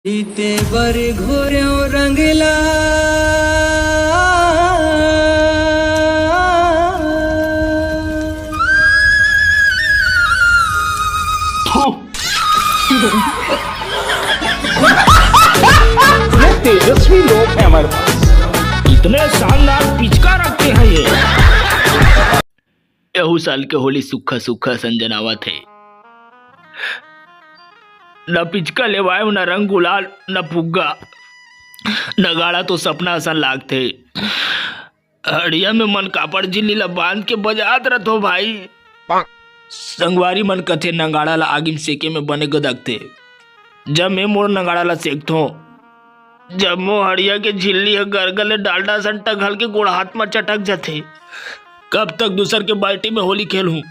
इते बर घोर्यो रंगला तेजस्वी लोग हैं हमारे पास, इतने शानदार पिचकार रखते हैं ये। यहू साल के होली सुखा सुखा संजनावा थे। न पिचका लेवाए न रंग गुलाल न फुग्गा न गाड़ा तो सपना असन लागते। हड़िया में मन कापड़ जिल्ली बांध के बजात रहो भाई। संगवारी मन कथे नंगाड़ा ला आगिम सेके में बने गदकते। जब मैं मोर नंगाड़ा ला सेकथो, जब मो हड़िया के झिल्ली गरगले डालडा सन टघल के गोड़ हाथ में चटक जाते। कब तक दूसर के बाल्टी में होली खेलूं?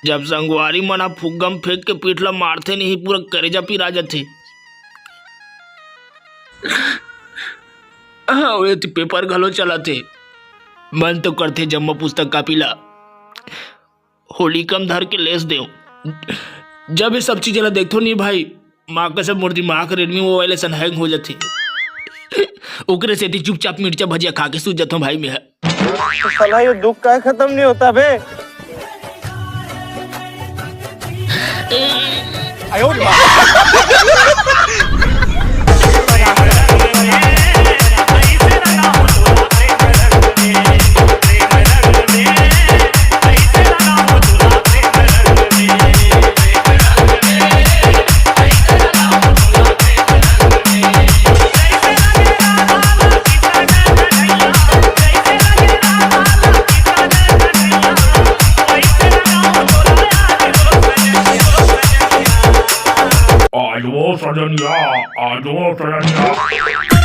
जब संगवारी मना फुग्गम फेंक के पीठला मारते नहीं पूरा करेजा पिरा जाते। हाँ पेपर घलो चलाते। मन तो करते जम्मा पुस्तक कापिला होली कम धर के लेस दे। जब ये सब चीजें देखो नहीं भाई, माँ का सब मोर दिमाग रेडमी मोबाइल सन हैंग हो जाती। ओकरे से चुपचाप मिर्चा भजिया खा के सूझ जाता हूँ भाई। मैं तो साला ये दुख का खत्म नहीं होता बे। आयो आजो सजनिया, आजो सजनिया।